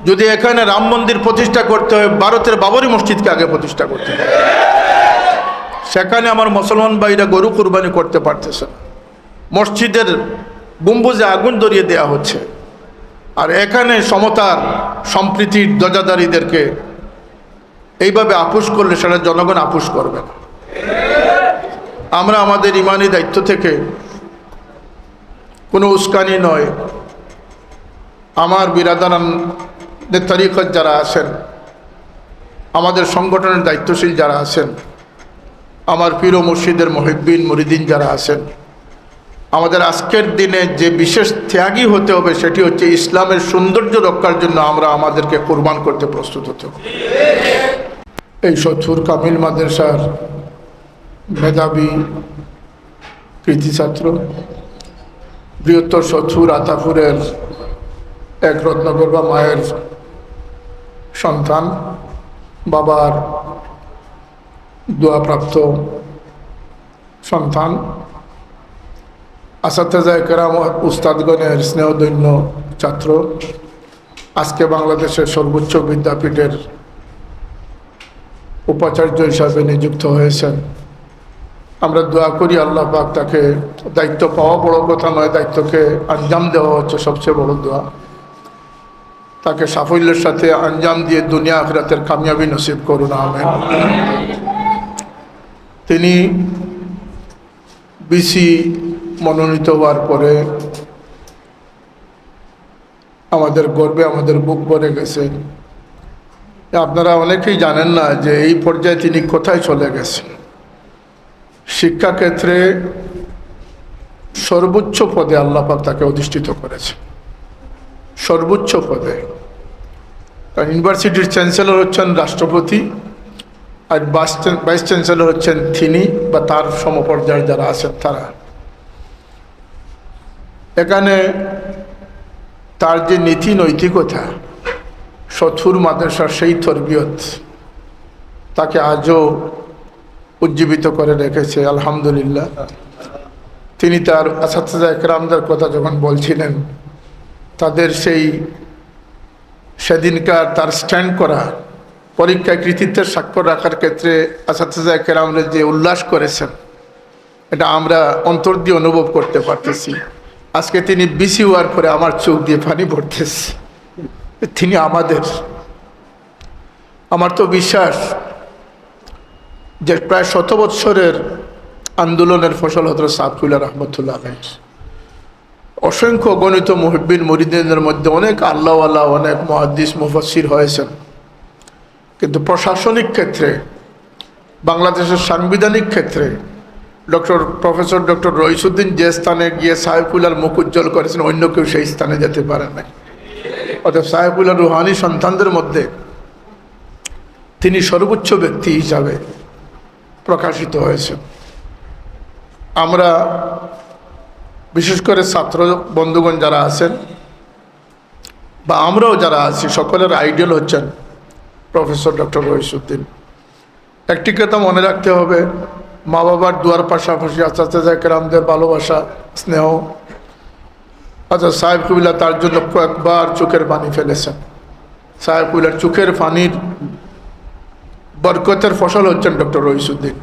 যদি এখানে রাম মন্দির প্রতিষ্ঠা করতে হয়, ভারতের বাবরি মসজিদকে আগে প্রতিষ্ঠা করতে হবে। সেখানে আমার মুসলমান ভাইরা গরু কুরবানি করতে পারতেছে না, মসজিদের গম্বুজে আগুন ধরিয়ে দেওয়া হচ্ছে। আর এখানে সমতার সম্প্রীতির ধ্বজাধারীদেরকে এইভাবে আপোষ করলে সেটা জনগণ আপোষ করবে না। আমরা আমাদের ইমানি দায়িত্ব থেকে কোনো উস্কানি নয়, আমার বিরাদানের তরিকত যারা আছেন, আমাদের সংগঠনের দায়িত্বশীল যারা আছেন, আমার পীর ও মুর্শিদের মুহিব্বিন মুরিদিন যারা আছেন, আমাদের আজকের দিনে যে বিশেষ ত্যাগী হতে হবে সেটি হচ্ছে ইসলামের সৌন্দর্য রক্ষার জন্য আমরা আমাদেরকে কোরবান করতে প্রস্তুত হতে হবে। এই সথুর কামিল মাদ্রাসার মেধাবী কৃতি ছাত্র, বৃহত্তর সথুর আতাপুরের এক রত্নগর্ভা মায়ের সন্তান, বাবার দোয়াপ্রাপ্ত সন্তান, আসাতেজায়ে কেরাম উস্তাদগণের স্নেহধন্য ছাত্র, আজকে বাংলাদেশের সর্বোচ্চ বিদ্যাপীঠের উপাচার্য হিসাবে নিযুক্ত হয়েছেন। আমরা দোয়া করি আল্লাহ পাক তাকে, দায়িত্ব পাওয়া বড় কথা নয়, দায়িত্বকে আঞ্জাম দেওয়া হচ্ছে সবচেয়ে বড় দোয়া, তাকে সাফল্যের সাথে আঞ্জাম দিয়ে দুনিয়া আখিরাতের কামিয়াবি নসিব করুন, আমিন। তিনি বিসি মনোনীত হওয়ার পরে আমাদের গর্বে আমাদের বুক ভরে গেছে। আপনারা অনেকেই জানেন না যে এই পর্যায়ে তিনি কোথায় চলে গেছেন। শিক্ষাক্ষেত্রে সর্বোচ্চ পদে আল্লাহ পাক তাকে অধিষ্ঠিত করেছে, সর্বোচ্চ পদে। ইউনিভার্সিটির চ্যান্সেলর হচ্ছেন রাষ্ট্রপতি, আর ভাইস চ্যান্সেলর হচ্ছেন তিনি বা তার সমপর্যায়ের যারা আছেন তারা। এখানে তার যে নীতি নৈতিকতা, সথুর মাদ্রাসার সেই তরবিয়ত তাকে আজও উজ্জীবিত করে রেখেছে, আলহামদুলিল্লাহ। তিনি তার আসাতিজা একরামদের কথা যখন বলছিলেন, তাদের সেই সেদিনকার তার স্ট্যান্ড করা, পরীক্ষায় কৃতিত্বের স্বাক্ষর রাখার ক্ষেত্রে আসাতিজা একরামরা যে উল্লাস করেছেন, এটা আমরা অন্তর দিয়ে অনুভব করতে পারতেছি। আজকে তিনি বিসি হওয়ার পরে আমার চোখ দিয়ে পানি পড়তেছে। তিনি আমাদের, আমার তো বিশ্বাস যে প্রায় 100 বৎসরের আন্দোলনের ফসল হযরত সাদকুল্লাহ রহমতুল্লাহ আলাইহি, অসংখ্য গণিত মুহিব্বিন মুরিদিনদের মধ্যে অনেক আল্লাহওয়ালা, অনেক মুহাদ্দিস মুফাসসির হয়েছেন, কিন্তু প্রশাসনিক ক্ষেত্রে, বাংলাদেশের সাংবিধানিক ক্ষেত্রে প্রফেসর ডক্টর রইসুদ্দিন যে স্থানে গিয়ে সাহেবুল্লাহর মুখ উজ্জ্বল করেছেন, অন্য কেউ সেই স্থানে যেতে পারে না। অর্থাৎ সাহেবুল্লাহর রুহানি সন্তানদের মধ্যে তিনি সর্বোচ্চ ব্যক্তি হিসাবে প্রকাশিত হয়েছেন। আমরা বিশেষ করে ছাত্র বন্ধুগণ যারা আছেন বা আমরাও যারা আছি, সকলের আইডিয়াল হচ্ছেন প্রফেসর ডক্টর রইসুদ্দিন। একটি কথা মনে রাখতে হবে, মা বাবার দুয়ার পাশাপাশি আসাতিজা কেরামদের ভালোবাসা, স্নেহ। আচ্ছা, সাহেব কবিল্লা তার জন্য কয়েকবার চোখের পানি ফেলেছেন। সাহেব কবিল্লার চোখের পানির বরকতের ফসল হচ্ছেন ডক্টর রইসুদ্দিন।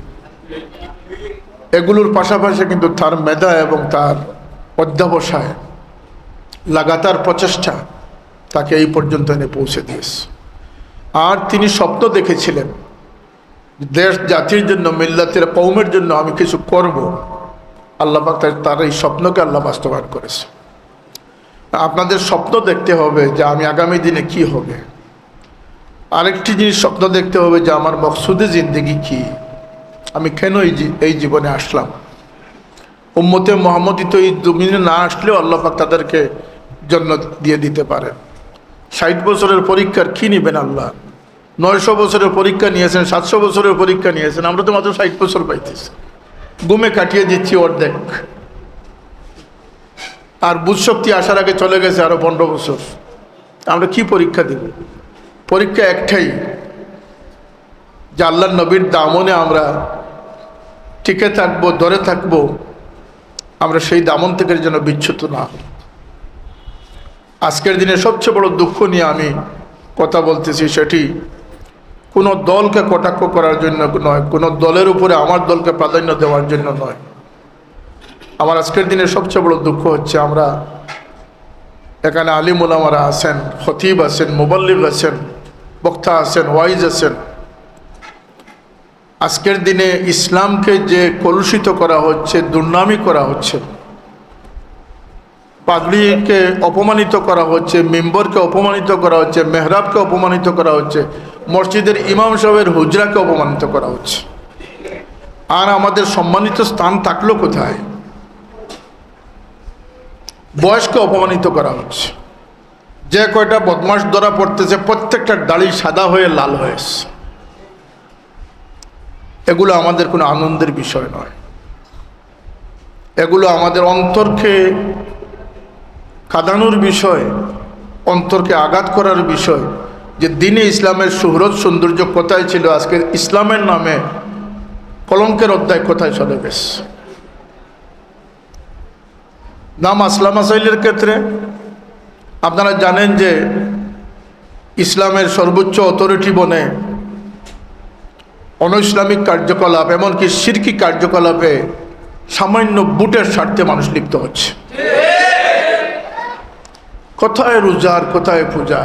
এগুলোর পাশাপাশি কিন্তু তার মেধা এবং তার অধ্যবসায়, লাগাতার প্রচেষ্টা তাকে এই পর্যন্ত এনে পৌঁছে দিয়েছে। আর তিনি স্বপ্ন দেখেছিলেন, দেশ জাতির জন্য, মিল্লাতের কওমের জন্য আমি কিছু করব। আল্লাহ পাক তার এই স্বপ্নকে আল্লাহ বাস্তবায়ন করেছে। আপনাদের স্বপ্ন দেখতে হবে যে আমি আগামী দিনে কি হবে। আরেকটি জিনিস স্বপ্ন দেখতে হবে যে আমার মকসুদে জিন্দেগি কি, আমি কেন এই জীবনে আসলাম। উম্মতে মুহাম্মদী তো এই জমিনে না আসলেও আল্লাহ পাক তাদেরকে জান্নাত দিয়ে দিতে পারেন। 60 বছরের পরীক্ষার কি নেবেন আল্লাহ? 900 বছরের পরীক্ষা নিয়েছেন, 700 বছরের পরীক্ষা নিয়েছেন, আমরা তো মাত্র 60 বছর পাইতেছি, ঘুমে কাটিয়ে দিচ্ছি অর্ধেক। আর বুঝশক্তি আসার আগে চলে গেছে আরো 15 বছর। আমরা কি পরীক্ষা দেব? পরীক্ষা একটাই, যে আল্লাহর নবীর দামনে আমরা টিকে থাকবো, ধরে থাকবো, আমরা সেই দামন থেকে যেন বিচ্যুত না হই। আজকের দিনে সবচেয়ে বড় দুঃখ নিয়ে আমি কথা বলতেছি সেটি কোনো দলকে কটাক্ষ করার জন্য নয়, কোনো দলের উপরে আমার দলকে প্রাধান্য দেওয়ার জন্য নয়। আমার আজকের দিনে সবচেয়ে বড় দুঃখ হচ্ছে আমরা এখানে আলিম ওলামারা আছেন, খতিব আছেন, মুবাল্লিগ আছেন, বক্তা আছেন, ওয়াইজ আছেন। আজকের দিনে ইসলামকে যে কলুষিত করা হচ্ছে, দুর্নামি করা হচ্ছে, পাগড়িকে অপমানিত করা হচ্ছে, মেম্বরকে অপমানিত করা হচ্ছে, মেহরাবকে অপমানিত করা হচ্ছে, মসজিদের ইমাম সাহেবের হুজরাকে অপমানিত করা হচ্ছে। আর আমাদের সম্মানিত স্থান থাকলো কোথায়? বয়সকে অপমানিত করা হচ্ছে। যে কয়টা বদমাস ধরা পড়তেছে প্রত্যেকটা দাড়ি সাদা হয়ে লাল হয়েছে। এগুলো আমাদের কোনো আনন্দের বিষয় নয়, এগুলো আমাদের অন্তরকে কাঁদানোর বিষয়, অন্তরকে আঘাত করার বিষয়। যে দিনে ইসলামের সুহরত সৌন্দর্য কোথায় ছিল, আজকে ইসলামের নামে কলঙ্কের অধ্যায় কোথায় চলে গেছে। নাম আসলাম আসাইলের ক্ষেত্রে আপনারা জানেন যে ইসলামের সর্বোচ্চ অথরিটি বনে অনৈসলামিক কার্যকলাপ, এমনকি শিরকি কার্যকলাপে সামান্য বুটের স্বার্থে মানুষ লিপ্ত হচ্ছে। কোথায় রোজার, কোথায় পূজা,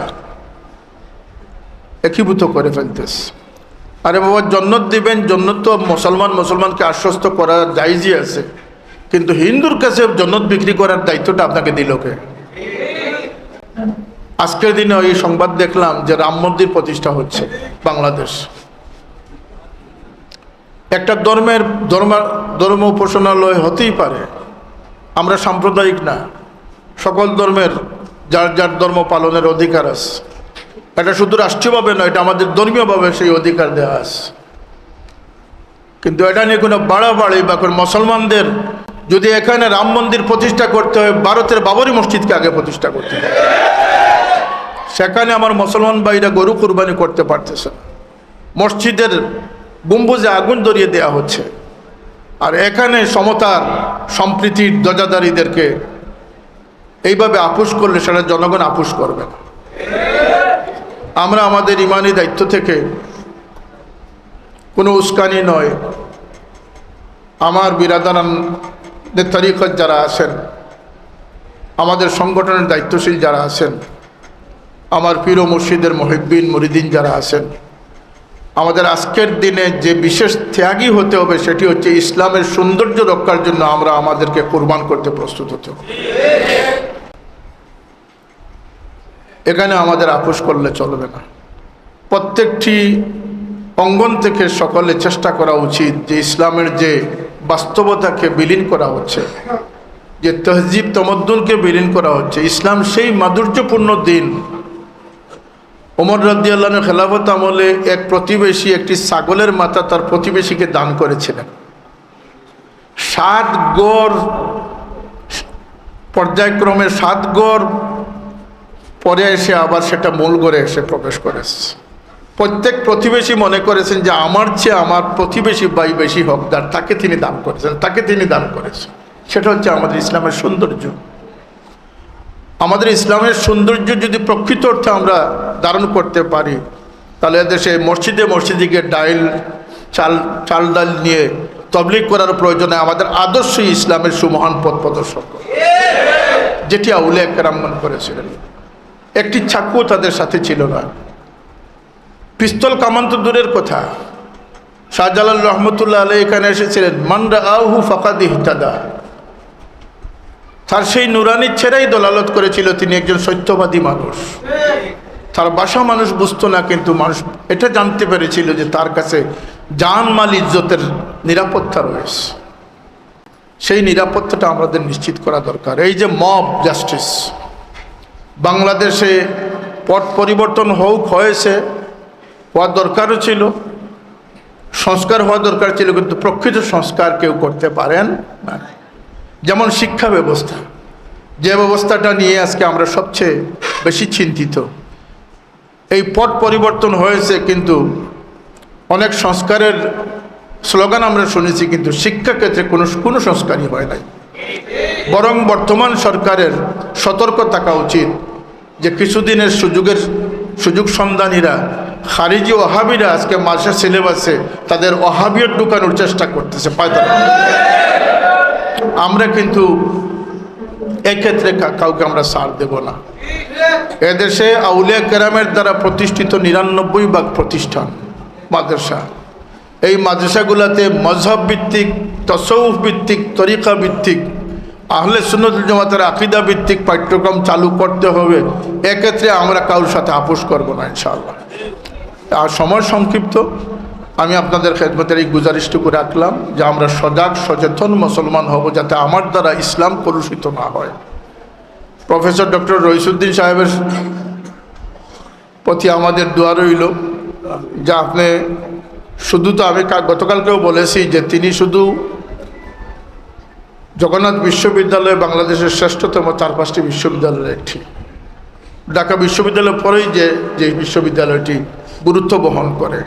একীভূত করে ফেলতেছে। আরে বাবা, জন্নত দিবেন, জন্নত তো মুসলমানকে আশ্বস্ত করা জায়েজই আছে, কিন্তু হিন্দুর কাছে জন্নত বিক্রি করার দায়িত্বটা আপনাকে দিল কে? আজকের দিনে এই সংবাদ দেখলাম যে রাম মন্দির প্রতিষ্ঠা হচ্ছে বাংলাদেশ। একটা ধর্ম উপাসনালয় হতেই পারে, আমরা সাম্প্রদায়িক না, সকল ধর্মের যার যার ধর্ম পালনের অধিকার আছে। এটা শুধু রাষ্ট্রীয়ভাবে নয়, এটা আমাদের ধর্মীয়ভাবে সেই অধিকার দেওয়া আছে। কিন্তু এটা নিয়ে কোনো বাড়াবাড়ি বা কোনো মুসলমানদের যদি এখানে রাম মন্দির প্রতিষ্ঠা করতে হয়, ভারতের বাবরি মসজিদকে আগে প্রতিষ্ঠা করতে হবে। সেখানে আমার মুসলমান ভাইরা গরু কুরবানি করতে পারতেছে না, মসজিদের গম্বুজে আগুন ধরিয়ে দেওয়া হচ্ছে। আর এখানে সমতার সম্প্রীতির ধ্বজাধারীদেরকে এইভাবে আপোষ করলে সেটা জনগণ আপোষ করবে না। আমরা আমাদের ইমানি দায়িত্ব থেকে কোনো উস্কানি নয়, আমার বিরাদারান তরিকত যারা আছেন, আমাদের সংগঠনের দায়িত্বশীল যারা আছেন, আমার পীর ও মুর্শিদের মুহিব্বিন মুরিদিন যারা আছেন, আমাদের আজকের দিনে যে বিশেষ ত্যাগী হতে হবে সেটি হচ্ছে ইসলামের সৌন্দর্য রক্ষার জন্য আমরা আমাদেরকে কোরবান করতে প্রস্তুত হতে হবে। এখানে আমাদের আপোষ করলে চলবে না। প্রত্যেকটি অঙ্গন থেকে সকলে চেষ্টা করা উচিত যে ইসলামের যে বাস্তবতাকে বিলীন করা হচ্ছে, যে তহজিব তমদ্দুনকে বিলীন করা হচ্ছে। ইসলাম সেই মাধুর্যপূর্ণ দিন। ওমর রাদিয়াল্লাহু আনহু খেলাফত আমলে এক প্রতিবেশী একটি ছাগলের মাথা তার প্রতিবেশীকে দান করেছিলেন। 7 গড় পর্যায়ক্রমে 7 গড় পরে এসে আবার সেটা মূল গড়ে এসে প্রবেশ করেছে। প্রত্যেক প্রতিবেশী মনে করেছেন যে আমার চেয়ে আমার প্রতিবেশী ভাই বেশি হকদার, তাকে তিনি দান করেছেন। সেটা হচ্ছে আমাদের ইসলামের সৌন্দর্য। আমাদের ইসলামের সৌন্দর্য যদি প্রকৃত অর্থে আমরা ধারণ করতে পারি, তাহলে দেশে মসজিদে গিয়ে চাল ডাল নিয়ে তবলিগ করার প্রয়োজনে আমাদের আদর্শই ইসলামের সুমহান পথ প্রদর্শক, যেটি আউলিয়া কেরামগণ করেছিলেন। একটি চাকুও তাদের সাথে ছিল না, পিস্তল কামান তো দূরের কথা। শাহজালাল রহমতুল্লাহ আলাইহি এখানে এসেছিলেন, মান রাআহু ফাকাদ ইহতাদা। তার সেই নুরানির ছেড়েই দলালত করেছিল, তিনি একজন সত্যবাদী মানুষ। তার ভাষা মানুষ বুঝতো না, কিন্তু মানুষ এটা জানতে পেরেছিল যে তার কাছে জান মাল ইজ্জতের নিরাপত্তা রয়েছে। সেই নিরাপত্তাটা আমাদের নিশ্চিত করা দরকার। এই যে মব জাস্টিস, বাংলাদেশে পট পরিবর্তন হয়েছে, হওয়ার দরকারও ছিল, সংস্কার হওয়া দরকার ছিল, কিন্তু প্রকৃত সংস্কার কেউ করতে পারেন না। যেমন শিক্ষা ব্যবস্থা, যে ব্যবস্থাটা নিয়ে আজকে আমরা সবচেয়ে বেশি চিন্তিত। এই পট পরিবর্তন হয়েছে, কিন্তু অনেক সংস্কারের স্লোগান আমরা শুনেছি, কিন্তু শিক্ষাক্ষেত্রে কোনো সংস্কারই হয় নাই। বরং বর্তমান সরকারের সতর্ক থাকা উচিত যে কিছুদিনের সুযোগের সুযোগ সন্ধানীরা, খারিজি ওহাবিরা আজকে মাসের সিলেবাসে তাদের ওহাবিয়ত ঢুকানোর চেষ্টা করতেছে পায়তারা। আমরা কিন্তু এক্ষেত্রে কাউকে আমরা ছাড় দেব না। এদেশে আউলিয়া কেরামের দ্বারা প্রতিষ্ঠিত ৯৯ প্রতিষ্ঠান মাদ্রাসা, এই মাদ্রাসাগুলোতে মজহব ভিত্তিক, তসৌফ ভিত্তিক, তরিকা ভিত্তিক, আহলে সুন্নাত ওয়াল জামাতের আকীদা ভিত্তিক পাঠ্যক্রম চালু করতে হবে। এক্ষেত্রে আমরা কারোর সাথে আপোষ করব না ইনশাআল্লাহ। আর সময় সংক্ষিপ্ত, আমি আপনাদের খেদমতের এই গুজারিশটুকু রাখলাম যে আমরা সজাগ সচেতন মুসলমান হব, যাতে আমার দ্বারা ইসলাম কলুষিত না হয়। প্রফেসর ডক্টর রইসুদ্দিন সাহেবের প্রতি আমাদের দোয়া রইল যে আপনি শুধু, তো আমি গতকালকেও বলেছি যে তিনি শুধু জগন্নাথ বিশ্ববিদ্যালয় বাংলাদেশের শ্রেষ্ঠতম ৪-৫টি বিশ্ববিদ্যালয়ের একটি, ঢাকা বিশ্ববিদ্যালয়ের পরেই যে বিশ্ববিদ্যালয়টি গুরুত্ব বহন করে,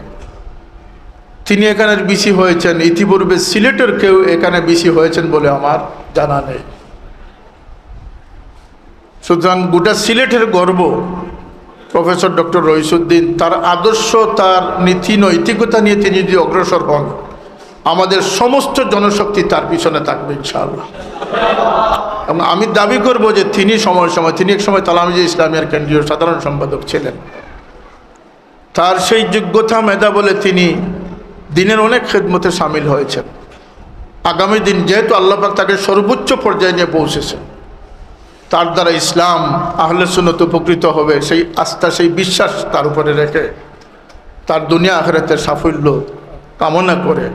তিনি এখানের বিসি হয়েছেন। ইতিপূর্বে সিলেটের কেউ এখানে বিসি হয়েছেন বলে আমার জানা নেই। সুতরাং গোটা সিলেটের গর্ব প্রফেসর ডক্টর রইসুদ্দিন। তার আদর্শ, তার নীতি নৈতিকতা নিয়ে তিনি যদি অগ্রসর হন, আমাদের সমস্ত জনশক্তি তার পিছনে থাকবে ইনশাআল্লাহ। এবং আমি দাবি করব যে তিনি তিনি এক সময় তালামিজে ইসলামিয়ার কেন্দ্রীয় সাধারণ সম্পাদক ছিলেন। তার সেই যোগ্যতা, মেধা বলে তিনি দিনের অনেক খেদমতে সামিল হয়েছেন। আগামী দিন যেহেতু আল্লাহ পাক তাকে সর্বোচ্চ পর্যায়ে নিয়ে পৌঁছেছেন, তার দ্বারা ইসলাম আহলে সুন্নাত উপকৃত হবে, সেই আস্থা, সেই বিশ্বাস তার উপরে রেখে তার দুনিয়া আখিরাতের সাফল্য কামনা করে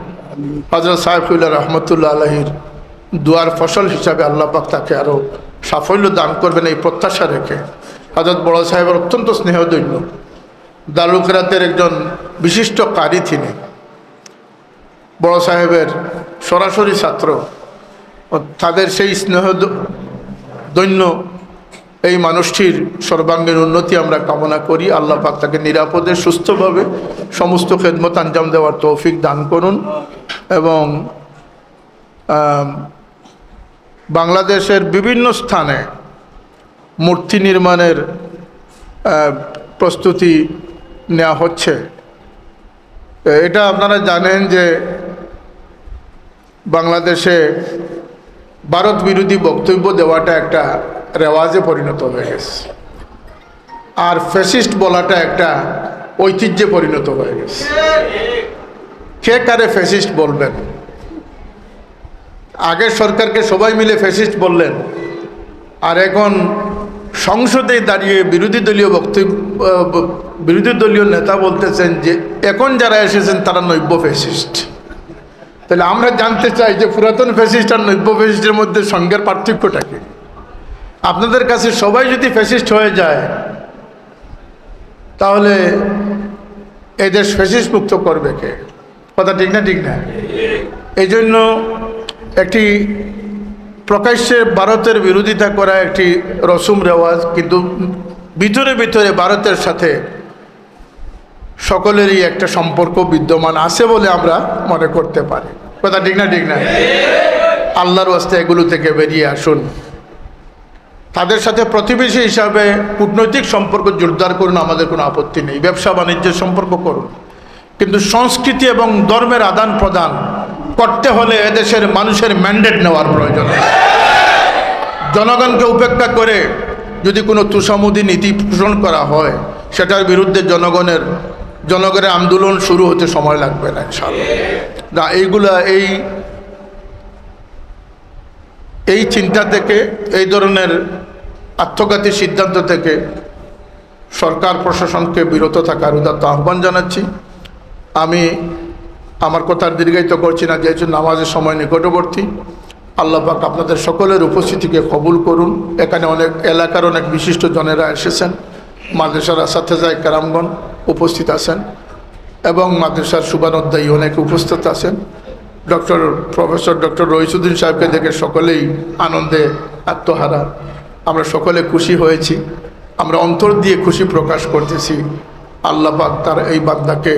হযরত সাইফুল্লাহ রহমতুল্লাহ আলাইহির দুয়ার ফসল হিসাবে আল্লাহ পাক তাকে আরও সাফল্য দান করবেন এই প্রত্যাশা রেখে, হযরত বড় সাহেবের অত্যন্ত স্নেহদৈন্য, দারুল কিরাতের একজন বিশিষ্ট কারি তিনি, বড় সাহেবের সরাসরি ছাত্র, তাদের সেই স্নেহদৈন্য এই মানুষটির সর্বাঙ্গীন উন্নতি আমরা কামনা করি। আল্লাহ পাক তাকে নিরাপদে সুস্থভাবে সমস্ত খেদমত আঞ্জাম দেওয়ার তৌফিক দান করুন। এবং বাংলাদেশের বিভিন্ন স্থানে মূর্তি নির্মাণের প্রস্তুতি নেওয়া হচ্ছে। এটা আপনারা জানেন যে বাংলাদেশে ভারত বিরোধী বক্তব্য দেওয়াটা একটা রেওয়াজে পরিণত হয়ে গেছে, আর ফ্যাসিস্ট বলাটা একটা ঐতিহ্যে পরিণত হয়ে গেছে। কে কারে ফ্যাসিস্ট বলবেন? আগের সরকারকে সবাই মিলে ফ্যাসিস্ট বললেন, আর এখন সংসদে দাঁড়িয়ে বিরোধী দলীয় নেতা বলতেছেন যে এখন যারা এসেছেন তারা নৈব্য ফ্যাসিস্ট। তাহলে আমরা জানতে চাই যে পুরাতন ফ্যাসিস্ট আর নৈব্য ফ্যাসিস্টের মধ্যে সঙ্গের পার্থক্যটা কি? আপনাদের কাছে সবাই যদি ফ্যাসিস্ট হয়ে যায়, তাহলে এই দেশ ফ্যাসিস্ট মুক্ত করবে কে? কথা ঠিক না? ঠিক না? এই জন্য একটি প্রকাশ্যে ভারতের বিরোধিতা করা একটি রসুম রেওয়াজ, কিন্তু ভিতরে ভিতরে ভারতের সাথে সকলেরই একটা সম্পর্ক বিদ্যমান আছে বলে আমরা মনে করতে পারি। কথা ঠিক না? ঠিক না? আল্লাহর ওয়াস্তে এগুলো থেকে বেরিয়ে আসুন। তাদের সাথে প্রতিবেশী হিসাবে কূটনৈতিক সম্পর্ক জোরদার করুন, আমাদের কোনো আপত্তি নেই। ব্যবসা বাণিজ্যের সম্পর্ক করুন, কিন্তু সংস্কৃতি এবং ধর্মের আদান প্রদান করতে হলে এদেশের মানুষের ম্যান্ডেট নেওয়ার প্রয়োজন। জনগণকে উপেক্ষা করে যদি কোনো তুষামুদি নীতি পোষণ করা হয়, সেটার বিরুদ্ধে জনগণের আন্দোলন শুরু হতে সময় লাগবে না ইনশাআল্লাহ। না, এইগুলা এই চিন্তা থেকে, এই ধরনের আত্মঘাতী সিদ্ধান্ত থেকে সরকার প্রশাসনকে বিরত থাকার উদাত্ত আহ্বান জানাচ্ছি। আমি আমার কথা দীর্ঘায়িত করছি না, যেহেতু নামাজের সময় নিকটবর্তী। আল্লাহ পাক আপনাদের সকলের উপস্থিতিকে কবুল করুন। এখানে অনেক এলাকার অনেক বিশিষ্ট জনেরা এসেছেন, মাদ্রাসার আসাতেজায়ে কেরামগণ উপস্থিত আছেন এবং মাদ্রাসার শুভানুধ্যায়ী অনেক উপস্থিত আছেন। প্রফেসর ডক্টর রইসুদ্দিন সাহেবকে দেখে সকলেই আনন্দে আত্মহারা। আমরা সকলে খুশি হয়েছি, আমরা অন্তর দিয়ে খুশি প্রকাশ করতেছি। আল্লাহ পাক তার এই বান্দাকে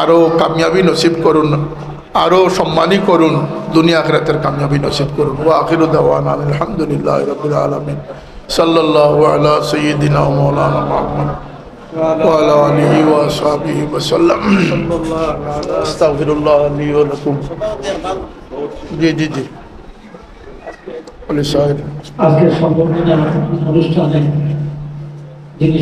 আরও কামিয়াবি নসিব করুন, আরও সম্মানী করুন, দুনিয়া আখিরাতের কামিয়াবি নসিব করুন। ওয়া আখিরু দাওয়ানা আলহামদুলিল্লাহি রাব্বিল আলামিন। সাল্লাল্লাহু আলা সাইয়্যিদিনা ওয়া মাওলানা মুহাম্মদ وعلى آله وأصحابه وسلم أستغفر الله لي ولكم জি জি জি আজকের সংবর্ধনা অনুষ্ঠানে যিনি